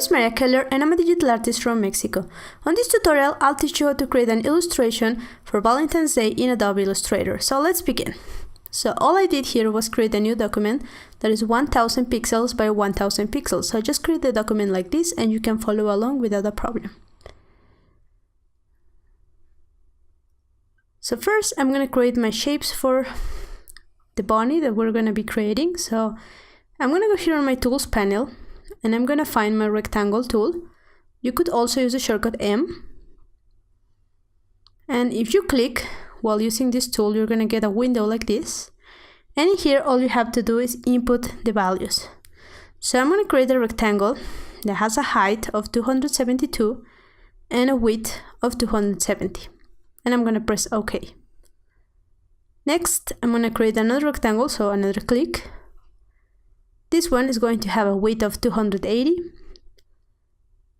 is Maria Keller and I'm a digital artist from Mexico. On this tutorial, I'll teach you how to create an illustration for Valentine's Day in Adobe Illustrator. So let's begin. So all I did here was create a new document that is 1000 pixels by 1000 pixels. So I just create the document like this and you can follow along without a problem. So first I'm going to create my shapes for the bunny that we're going to be creating. So I'm going to go here on my tools panel and I'm going to find my rectangle tool. You could also use the shortcut M. And if you click while using this tool, you're going to get a window like this. And in here, all you have to do is input the values. So I'm going to create a rectangle that has a height of 272 and a width of 270. And I'm going to press OK. Next, I'm going to create another rectangle, so another click. This one is going to have a width of 280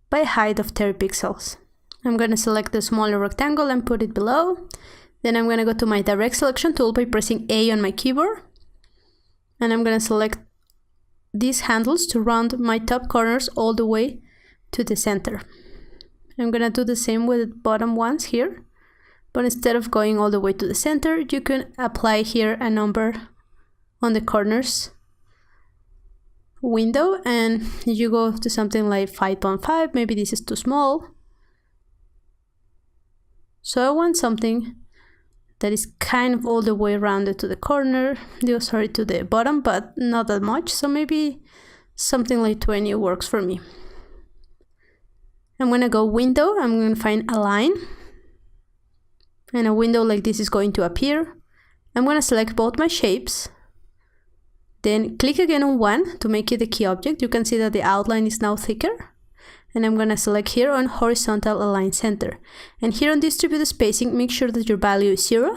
by a height of 30 pixels. I'm going to select the smaller rectangle and put it below. Then I'm going to go to my direct selection tool by pressing A on my keyboard. And I'm going to select these handles to round my top corners all the way to the center. I'm going to do the same with the bottom ones here. But instead of going all the way to the center, you can apply here a number on the corners window, and you go to something like 5.5. Maybe this is too small. So I want something that is kind of all the way rounded to the corner, to the bottom, but not that much. So maybe something like 20 works for me. I'm going to go window, I'm going to find align. And a window like this is going to appear. I'm going to select both my shapes. Then click again on one to make it a key object. You can see that the outline is now thicker. And I'm going to select here on horizontal align center. And here on distribute the spacing, make sure that your value is 0.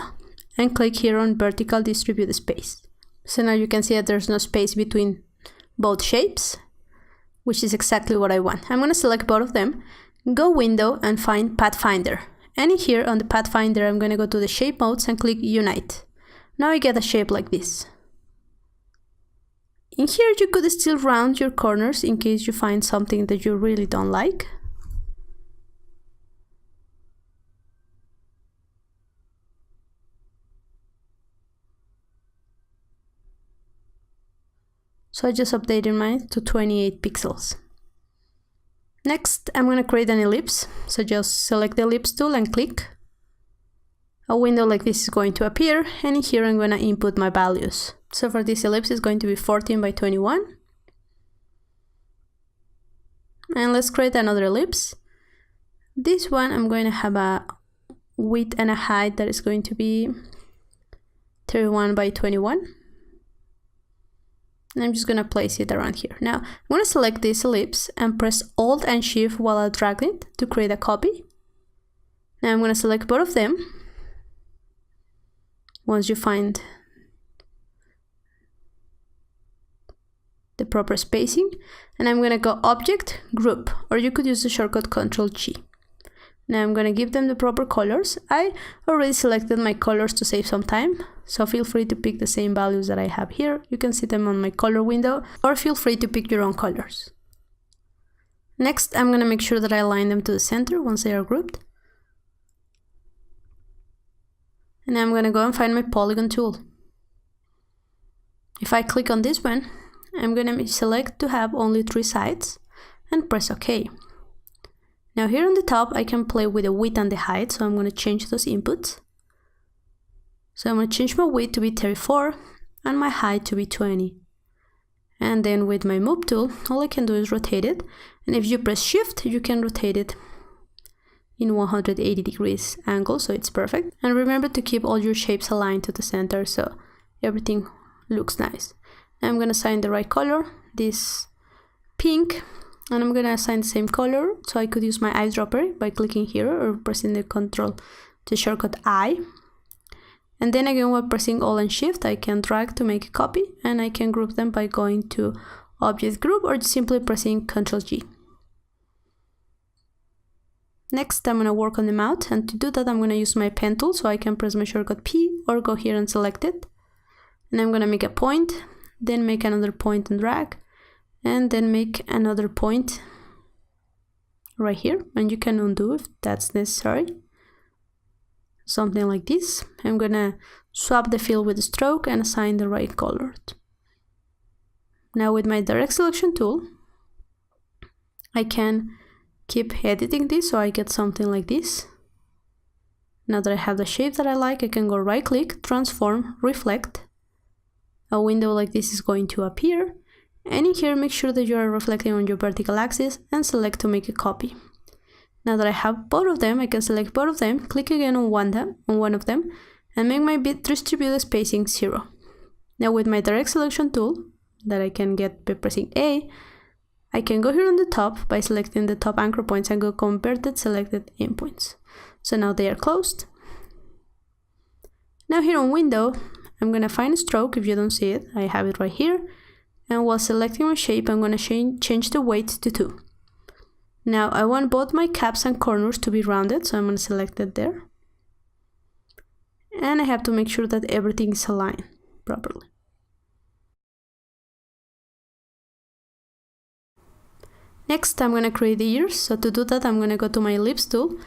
And click here on vertical distribute the space. So now you can see that there's no space between both shapes, which is exactly what I want. I'm going to select both of them, go window and find Pathfinder. And in here on the Pathfinder, I'm going to go to the shape modes and click unite. Now I get a shape like this. In here, you could still round your corners in case you find something that you really don't like. So I just updated mine to 28 pixels. Next, I'm going to create an ellipse. So just select the ellipse tool and click. A window like this is going to appear, and in here I'm going to input my values. So for this ellipse, it's going to be 14 by 21. And let's create another ellipse. This one, I'm going to have a width and a height that is going to be 31 by 21. And I'm just going to place it around here. Now, I'm going to select this ellipse and press Alt and Shift while I drag it to create a copy. Now I'm going to select both of them. Once you find the proper spacing, and I'm going to go Object, Group, or you could use the shortcut Ctrl-G. Now I'm going to give them the proper colors. I already selected my colors to save some time, so feel free to pick the same values that I have here. You can see them on my color window, or feel free to pick your own colors. Next, I'm going to make sure that I align them to the center once they are grouped. And I'm going to go and find my polygon tool. If I click on this one, I'm going to select to have only 3 sides and press OK. Now here on the top, I can play with the width and the height, so I'm going to change those inputs. So I'm going to change my width to be 34 and my height to be 20. And then with my move tool, all I can do is rotate it. And if you press Shift, you can rotate it in 180 degrees angle, so it's perfect. And remember to keep all your shapes aligned to the center so everything looks nice. I'm going to assign the right color, this pink, and I'm going to assign the same color, so I could use my eyedropper by clicking here or pressing the shortcut I. And then again, while pressing Alt and Shift, I can drag to make a copy, and I can group them by going to Object Group or simply pressing Ctrl-G. Next, I'm going to work on the mouth, and to do that, I'm going to use my pen tool, so I can press my shortcut P or go here and select it. And I'm going to make a point, then make another point and drag, and then make another point right here, and you can undo if that's necessary. Something like this. I'm gonna swap the fill with the stroke and assign the right color. Now with my direct selection tool, I can keep editing this so I get something like this. Now that I have the shape that I like, I can go right click, transform, reflect. A window like this is going to appear, and in here make sure that you are reflecting on your vertical axis and select to make a copy. Now that I have both of them, I can select both of them, click again on one of them, and make my bit distributed spacing 0. Now with my direct selection tool, that I can get by pressing A, I can go here on the top by selecting the top anchor points and go converted selected endpoints. So now they are closed. Now here on window, I'm gonna find a stroke. If you don't see it, I have it right here. And while selecting my shape, I'm gonna change the weight to 2. Now I want both my caps and corners to be rounded, so I'm gonna select it there. And I have to make sure that everything is aligned properly. Next, I'm gonna create the ears. So to do that, I'm gonna go to my ellipse tool,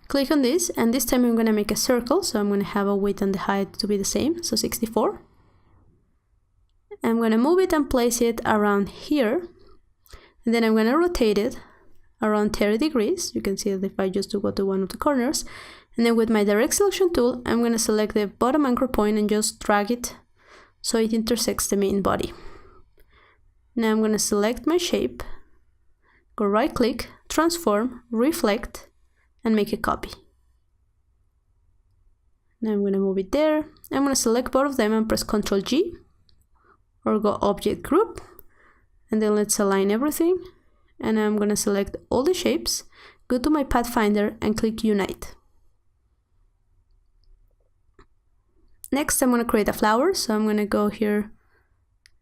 click on this, and this time I'm gonna make a circle. So I'm gonna have a width and the height to be the same, so 64. I'm gonna move it and place it around here. And then I'm gonna rotate it around 30 degrees. You can see that if I just go to one of the corners. And then with my direct selection tool, I'm gonna select the bottom anchor point and just drag it so it intersects the main body. Now I'm gonna select my shape, go right click, transform, reflect, and make a copy. Now I'm gonna move it there. I'm gonna select both of them and press Ctrl G, or go Object Group, and then let's align everything. And I'm gonna select all the shapes, go to my Pathfinder and click Unite. Next, I'm gonna create a flower, so I'm gonna go here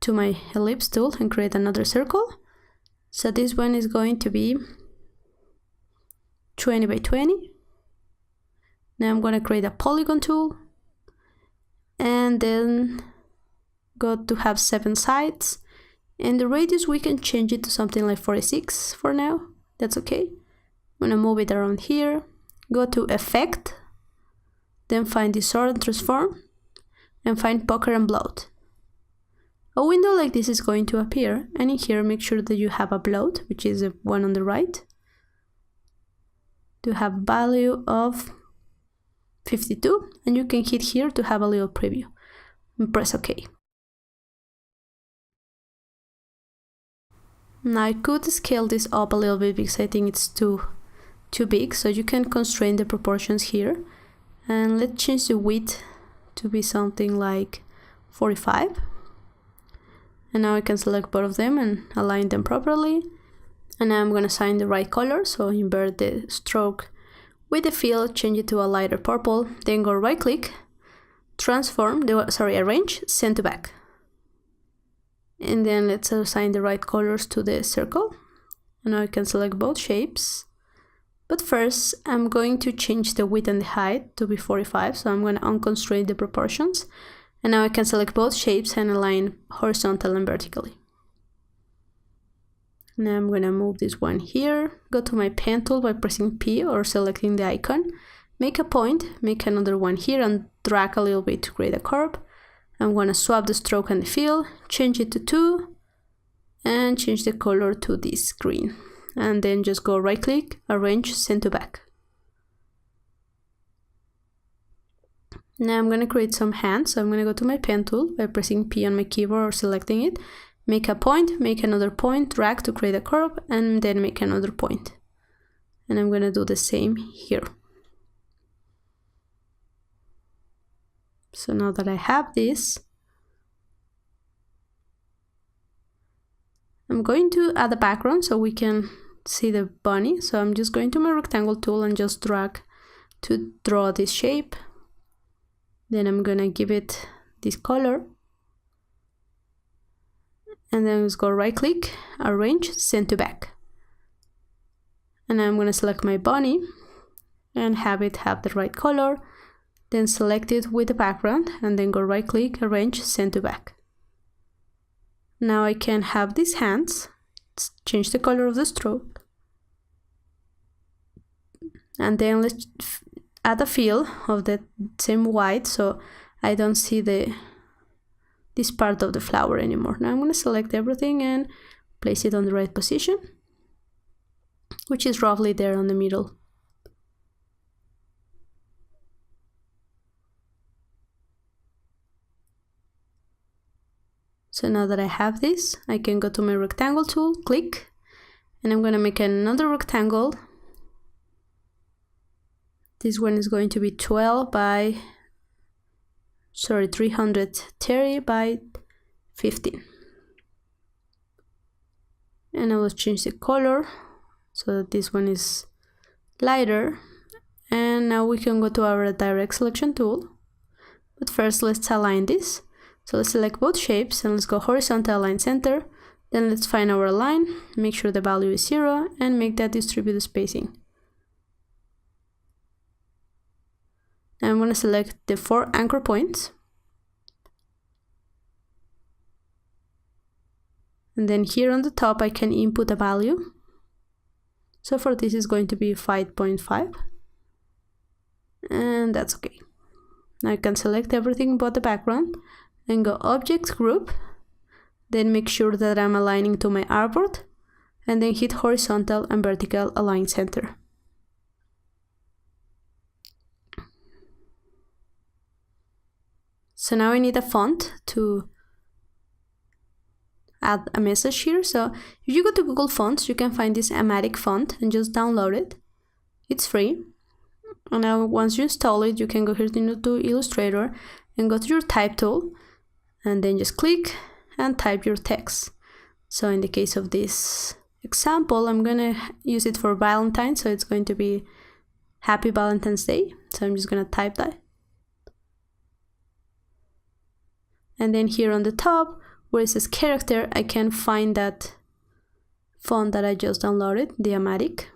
to my ellipse tool and create another circle. So this one is going to be 20 by 20. Now I'm gonna create a polygon tool, and then go to have 7 sides. And the radius, we can change it to something like 46 for now. That's okay. I'm gonna move it around here, go to Effect, then find Distort and Transform, and find Pucker and Bloat. A window like this is going to appear, and in here make sure that you have a bloat, which is the one on the right, to have value of 52, and you can hit here to have a little preview, and press OK. Now I could scale this up a little bit because I think it's too big, so you can constrain the proportions here. And let's change the width to be something like 45. And now I can select both of them and align them properly. And now I'm going to assign the right color, so invert the stroke with the fill, change it to a lighter purple, then go right click, transform, arrange, send to back. And then let's assign the right colors to the circle. And now I can select both shapes. But first, I'm going to change the width and the height to be 45, so I'm going to unconstrain the proportions. And now I can select both shapes and align horizontal and vertically. Now I'm going to move this one here, go to my pen tool by pressing P or selecting the icon, make a point, make another one here and drag a little bit to create a curve. I'm going to swap the stroke and the fill, change it to 2, and change the color to this green. And then just go right click, arrange, send to back. Now I'm going to create some hands, so I'm going to go to my pen tool by pressing P on my keyboard or selecting it, make a point, make another point, drag to create a curve, and then make another point. And I'm going to do the same here. So now that I have this, I'm going to add a background so we can see the bunny. So I'm just going to my rectangle tool and just drag to draw this shape. Then I'm gonna give it this color. And then let's go right click, arrange, send to back. And I'm gonna select my bunny and have it have the right color. Then select it with the background and then go right click, arrange, send to back. Now I can have these hands, change the color of the stroke, And then let's add a fill of the same white so I don't see this part of the flower anymore. Now I'm going to select everything and place it on the right position, which is roughly there on the middle. So now that I have this, I can go to my rectangle tool, click, and I'm going to make another rectangle. This one is going to be 330 by 15. And I will change the color so that this one is lighter. And now we can go to our direct selection tool. But first let's align this. So let's select both shapes and let's go horizontal align center. Then let's find our line, make sure the value is 0 and make that distributed spacing. Now I'm going to select the 4 anchor points. And then here on the top I can input a value. So for this is going to be 5.5. And that's okay. Now I can select everything but the background and go Object Group. Then make sure that I'm aligning to my artboard. And then hit Horizontal and Vertical Align Center. So now I need a font to add a message here. So if you go to Google Fonts, you can find this Amatic font and just download it. It's free. And now once you install it, you can go here to Illustrator and go to your type tool and then just click and type your text. So in the case of this example, I'm gonna use it for Valentine's, so it's going to be Happy Valentine's Day. So I'm just gonna type that. And then here on the top, where it says character, I can find that font that I just downloaded, the Amatic.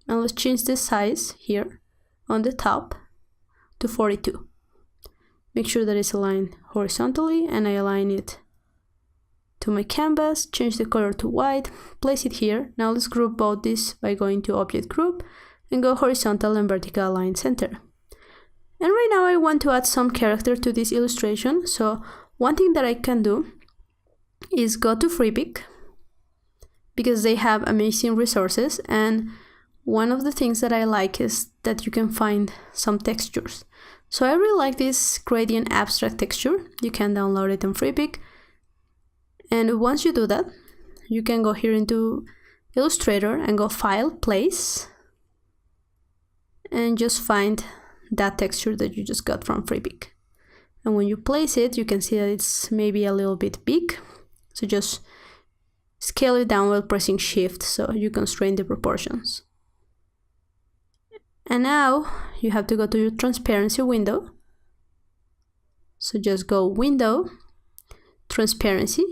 And let's change the size here on the top to 42. Make sure that it's aligned horizontally and I align it to my canvas, change the color to white, place it here. Now let's group both this by going to Object Group and go Horizontal and Vertical Align Center. And right now I want to add some character to this illustration. So one thing that I can do is go to Freepik because they have amazing resources, and one of the things that I like is that you can find some textures. So I really like this gradient abstract texture. You can download it on Freepik. And once you do that, you can go here into Illustrator and go File, Place, and just find that texture that you just got from Freepik. And when you place it, you can see that it's maybe a little bit big. So just scale it down while pressing Shift so you constrain the proportions. And now you have to go to your transparency window. So just go Window, Transparency.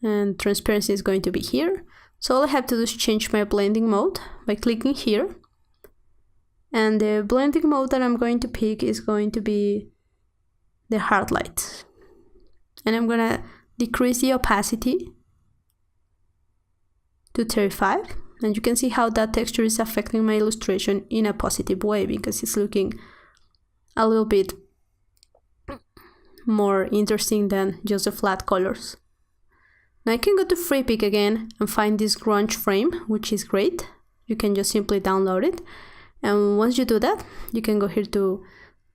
And transparency is going to be here. So all I have to do is change my blending mode by clicking here. And the blending mode that I'm going to pick is going to be the hard light. And I'm gonna decrease the opacity to 35. And you can see how that texture is affecting my illustration in a positive way because it's looking a little bit more interesting than just the flat colors. Now I can go to Freepik again and find this grunge frame, which is great. You can just simply download it. And once you do that, you can go here to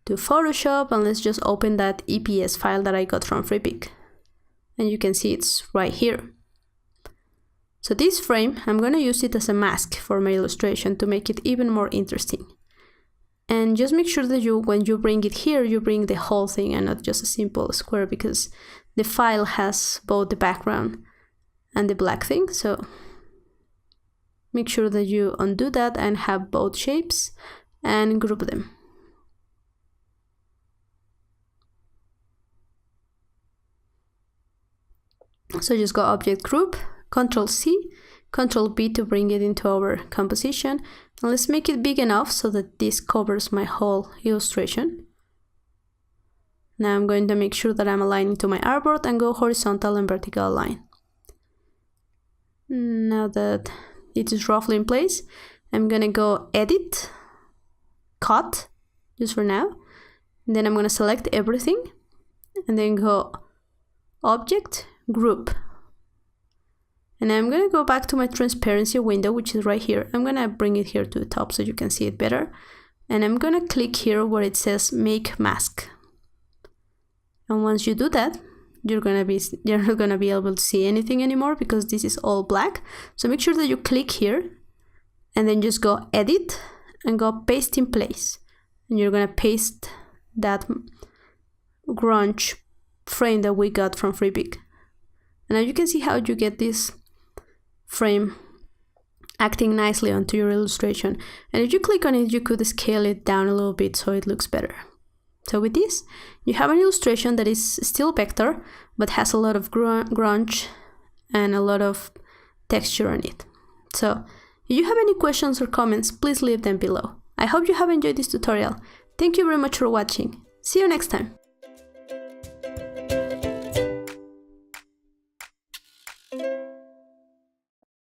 Photoshop and let's just open that EPS file that I got from Freepik. And you can see it's right here. So this frame, I'm going to use it as a mask for my illustration to make it even more interesting. And just make sure that when you bring it here, you bring the whole thing and not just a simple square because the file has both the background and the black thing. So make sure that you undo that and have both shapes and group them. So just go Object Group, Ctrl C, Ctrl B to bring it into our composition. And let's make it big enough so that this covers my whole illustration. Now I'm going to make sure that I'm aligning to my artboard and go horizontal and vertical align. Now that it is roughly in place. I'm gonna go edit, cut, just for now. And then I'm gonna select everything and then go object, group. And I'm gonna go back to my transparency window, which is right here. I'm gonna bring it here to the top so you can see it better. And I'm gonna click here where it says make mask. And once you do that, you're not gonna be able to see anything anymore because this is all black. So make sure that you click here and then just go edit and go paste in place. And you're gonna paste that grunge frame that we got from Freepik. And now you can see how you get this frame acting nicely onto your illustration. And if you click on it, you could scale it down a little bit so it looks better. So with this, you have an illustration that is still vector, but has a lot of grunge and a lot of texture on it. So if you have any questions or comments, please leave them below. I hope you have enjoyed this tutorial. Thank you very much for watching. See you next time.